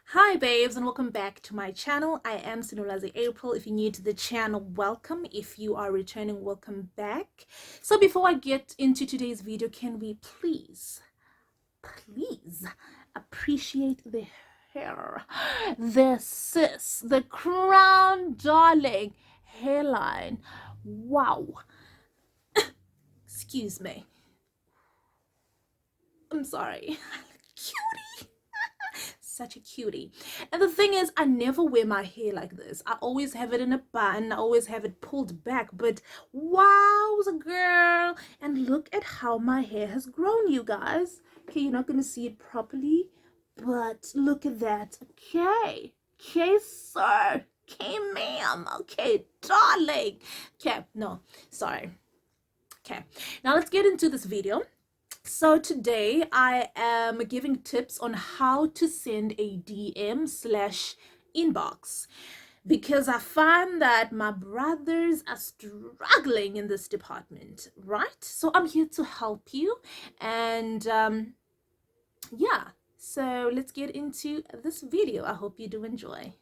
Hi babes, and welcome back to my channel. I am Sinolwazi April. If you're new to the channel, welcome. If you are returning, welcome back. So before I get into today's video, can we please appreciate the hair, the sis, the crown darling hairline. Wow. Excuse me, I'm sorry. Cutie, such a cutie. And the thing is, I never wear my hair like this. I always have it in a bun. I always have it pulled back. But wow, girl, and look at how my hair has grown, you guys. Okay, you're not gonna see it properly, but look at that. Okay, sir. Okay, ma'am. Okay, darling. Okay, no, sorry. Okay, now let's get into this video. So today I am giving tips on how to send a DM slash inbox, because I find that my brothers are struggling in this department, right? So I'm here to help you. And yeah, so let's get into this video. I hope you do enjoy.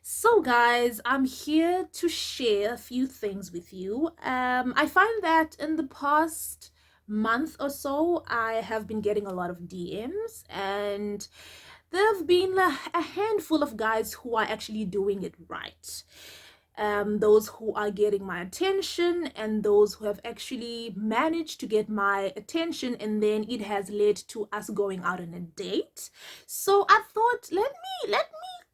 So guys, I'm here to share a few things with you. I find that in the past month or so, I have been getting a lot of DMs, and there have been a handful of guys who are actually doing it right. Those who are getting my attention, and those who have actually managed to get my attention, and then it has led to us going out on a date. So I thought, let me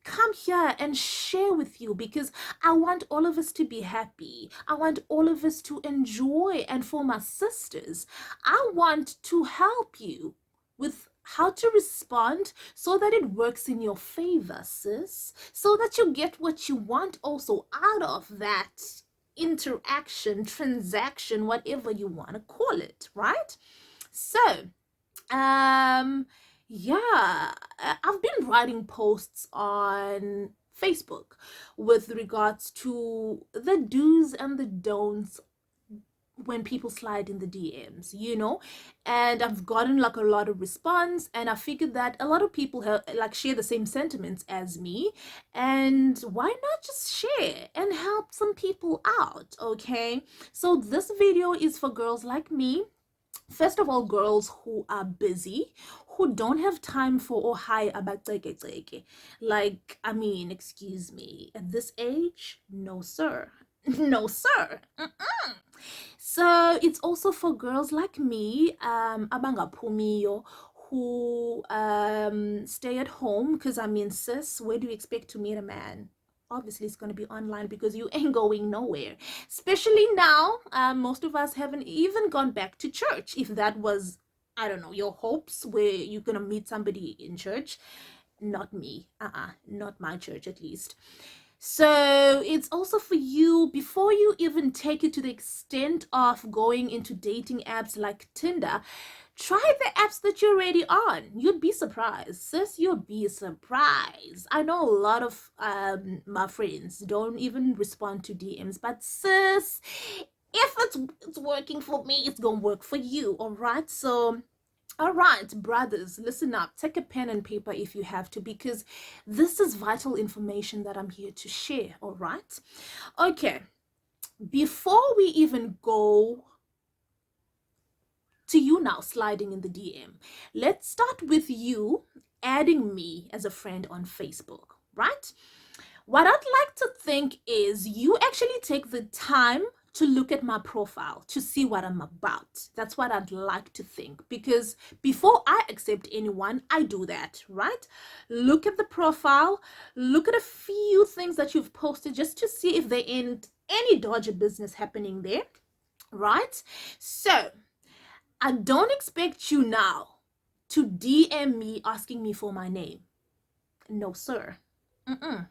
come here and share with you, because I want all of us to be happy. I want all of us to enjoy. And for my sisters, I want to help you with how to respond so that it works in your favor, sis, so that you get what you want also out of that interaction, transaction, whatever you want to call it, right? So yeah, I've been writing posts on Facebook with regards to the do's and the don'ts when people slide in the DMs, and I've gotten like a lot of response, and I figured that a lot of people have like share the same sentiments as me, and why not just share and help some people out? Okay, so this video is for girls like me. First of all, girls who are busy, who don't have time for or hi abaceke. Like, I mean, excuse me, at this age, no sir. No sir. So it's also for girls like me, abangaphumiyo, who stay at home, because I mean, sis, where do you expect to meet a man? Obviously it's going to be online, because you ain't going nowhere, especially now. Most of us haven't even gone back to church. If that was, I don't know, your hopes, where you're going to meet somebody in church, not me. Not my church, at least. So it's also for you, before you even take it to the extent of going into dating apps like Tinder, try the apps that you're already on. You'd be surprised, sis. You'd be surprised. I know a lot of my friends don't even respond to DMs, but sis, if it's working for me, it's gonna work for you. All right, so all right, brothers, listen up. Take a pen and paper if you have to, because this is vital information that I'm here to share. All right, okay, before we even go to you now sliding in the DM, let's start with you adding me as a friend on Facebook, right? What I'd like to think is you actually take the time to look at my profile to see what I'm about. That's what I'd like to think, because before I accept anyone, I do that, right? Look at the profile, look at a few things that you've posted, just to see if there ain't any dodgy business happening there, right? So I don't expect you now to DM me asking me for my name. No, sir. Mm-mm.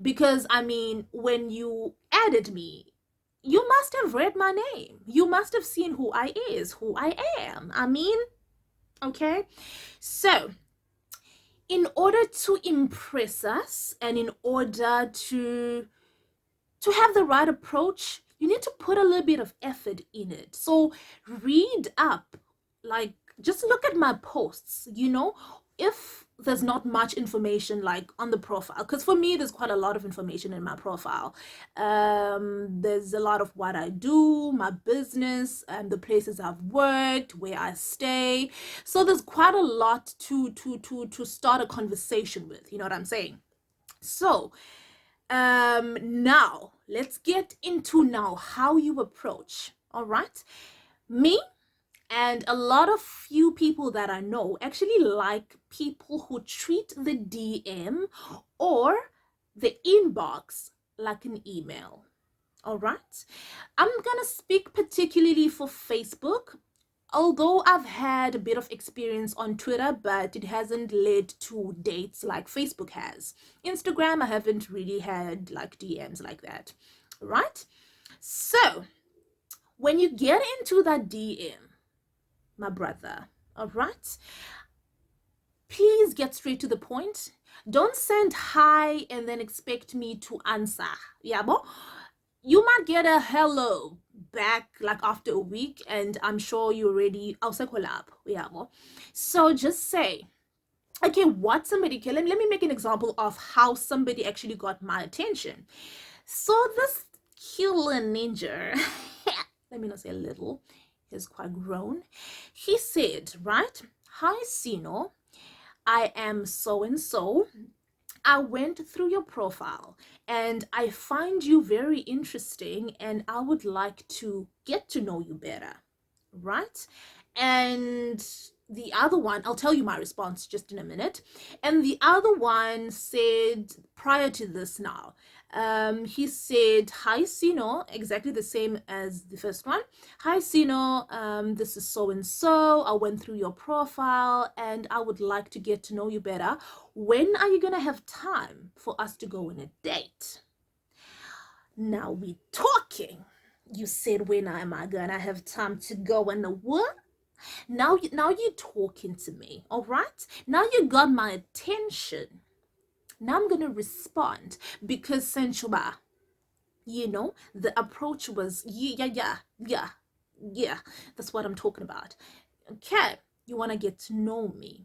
Because I mean, when you added me, you must have read my name. You must have seen who I am. I mean, okay. So, in order to impress us and in order to have the right approach, you need to put a little bit of effort in it. So read up, like just look at my posts, if there's not much information like on the profile, because for me there's quite a lot of information in my profile. There's a lot of what I do, my business, and the places I've worked, where I stay. So there's quite a lot to start a conversation with, you know what I'm saying? So now let's get into now how you approach. All right, me and a lot of few people that I know actually like people who treat the DM or the inbox like an email. All right, I'm gonna speak particularly for Facebook, although I've had a bit of experience on Twitter, but it hasn't led to dates like Facebook has. Instagram, I haven't really had like DMs like that, right? So when you get into that DM, my brother, all right, please get straight to the point. Don't send hi and then expect me to answer. Yeah, bo? You might get a hello back like after a week, and I'm sure you already collab. Yeah, so just say, okay, what somebody can let me make an example of how somebody actually got my attention. So this killer ninja, let me not say little, he's quite grown. He said, right, hi Sino, I am so and so. I went through your profile and I find you very interesting and I would like to get to know you better, right? And the other one, I'll tell you my response just in a minute. And the other one said, prior to this now, he said, hi Sino, exactly the same as the first one. Hi Sino, this is so and so. I went through your profile and I would like to get to know you better. When are you gonna have time for us to go on a date? Now we talking. You said, when am I gonna have time to go on a what? Now you're talking to me, all right? Now you got my attention. Now I'm gonna respond because sensuba, the approach was yeah. That's what I'm talking about. Okay, you wanna get to know me.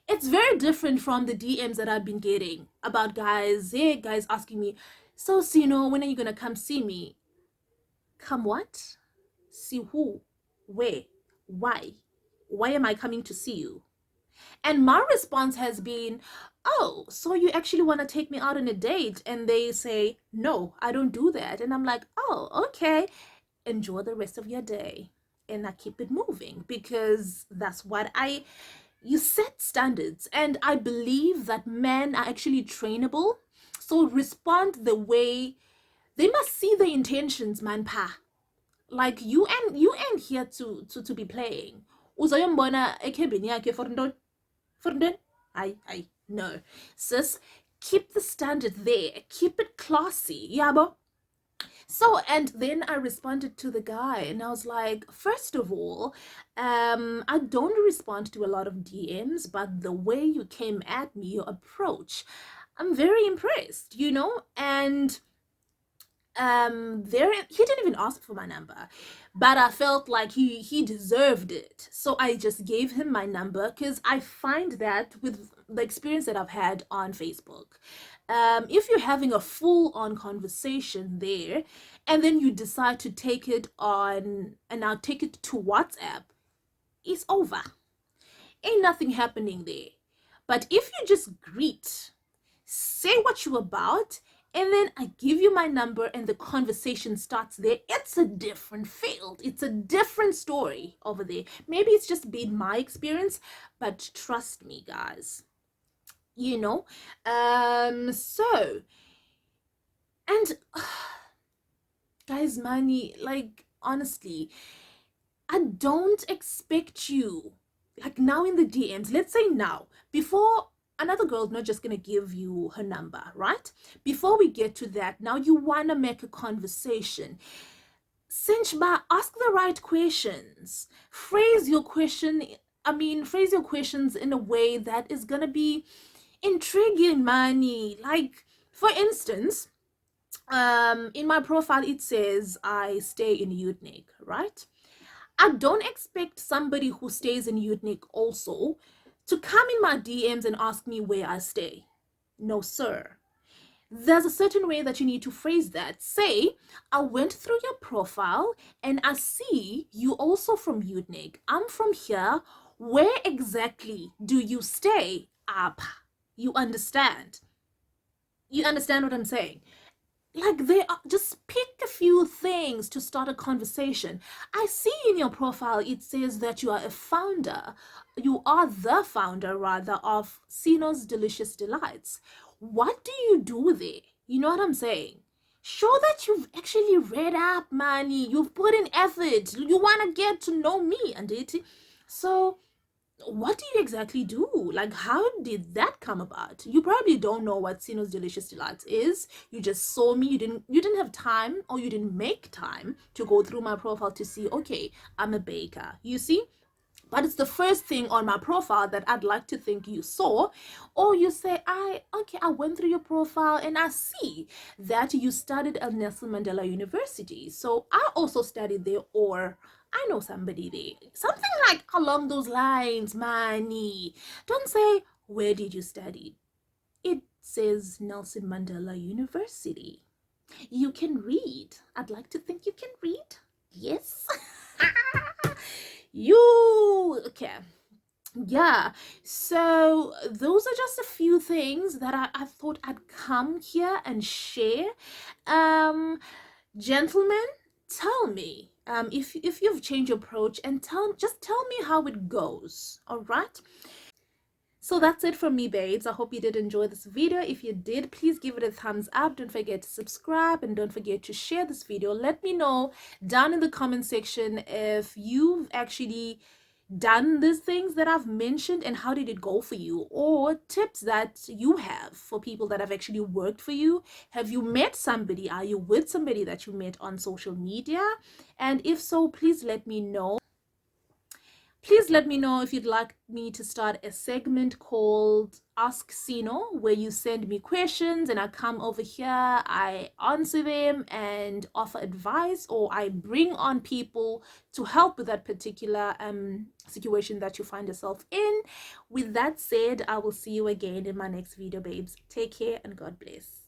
It's very different from the DMs that I've been getting about guys. Hey, guys asking me, so Sino, when are you gonna come see me? Come what? See who? Where? Why? Why am I coming to see you? And my response has been, oh, so you actually want to take me out on a date? And they say, no, I don't do that. And I'm like, oh, okay. Enjoy the rest of your day. And I keep it moving because that's what you set standards. And I believe that men are actually trainable. So respond the way they must see the intentions, man, pa. Like you ain't here to be playing. Uzoyombona ekhebini yakhe for ntoni? For ntoni? I no. Sis, keep the standard there. Keep it classy. Yabo. So, and then I responded to the guy and I was like, first of all, I don't respond to a lot of DMs, but the way you came at me, your approach, I'm very impressed, and there he didn't even ask for my number, but I felt like he deserved it, so I just gave him my number because I find that with the experience that I've had on Facebook, if you're having a full-on conversation there and then you decide to take it on and now take it to WhatsApp, it's over. Ain't nothing happening there. But if you just greet, say what you're about, and then I give you my number and the conversation starts there, it's a different field. It's a different story over there. Maybe it's just been my experience, but trust me, guys. So, and guys, money, like, honestly, I don't expect you like now in the DMs, let's say now, before another girl's not just gonna give you her number, right? Before we get to that, now you wanna make a conversation. Sinchba, ask the right questions. Phrase your questions in a way that is gonna be intriguing, money. Like, for instance, in my profile it says I stay in Utnik, right? I don't expect somebody who stays in Utnik also to come in my DMs and ask me where I stay. No, sir. There's a certain way that you need to phrase that. Say, I went through your profile and I see you also from Utnik. I'm from here. Where exactly do you stay? Up. You understand? You understand what I'm saying? Like, they are, just pick a few things to start a conversation. I see in your profile it says that you are a founder, you are the founder rather, of Sino's Delicious Delights. What do you do there? You know what I'm saying? Show that you've actually read up, money, you've put in effort, you want to get to know me and it. So what do you exactly do? Like, how did that come about? You probably don't know what Sino's Delicious Delights is. You just saw me. You didn't have time, or you didn't make time to go through my profile to see, okay, I'm a baker. You see? But it's the first thing on my profile that I'd like to think you saw. Or you say, I went through your profile and I see that you studied at Nelson Mandela University. So I also studied there, or I know somebody there. Something like along those lines, money. Don't say, where did you study? It says Nelson Mandela University. You can read. I'd like to think you can read. Yes. You okay? Yeah, so those are just a few things that I thought I'd come here and share. Gentlemen, tell me if you've changed your approach, and just tell me how it goes. All right. So that's it from me, babes. I hope you did enjoy this video. If you did, please give it a thumbs up. Don't forget to subscribe and don't forget to share this video. Let me know down in the comment section if you've actually done these things that I've mentioned and how did it go for you, or tips that you have for people that have actually worked for you. Have you met somebody? Are you with somebody that you met on social media? And if so, please let me know. Please let me know if you'd like me to start a segment called Ask Sino, where you send me questions and I come over here, I answer them and offer advice, or I bring on people to help with that particular situation that you find yourself in. With that said, I will see you again in my next video, babes. Take care and God bless.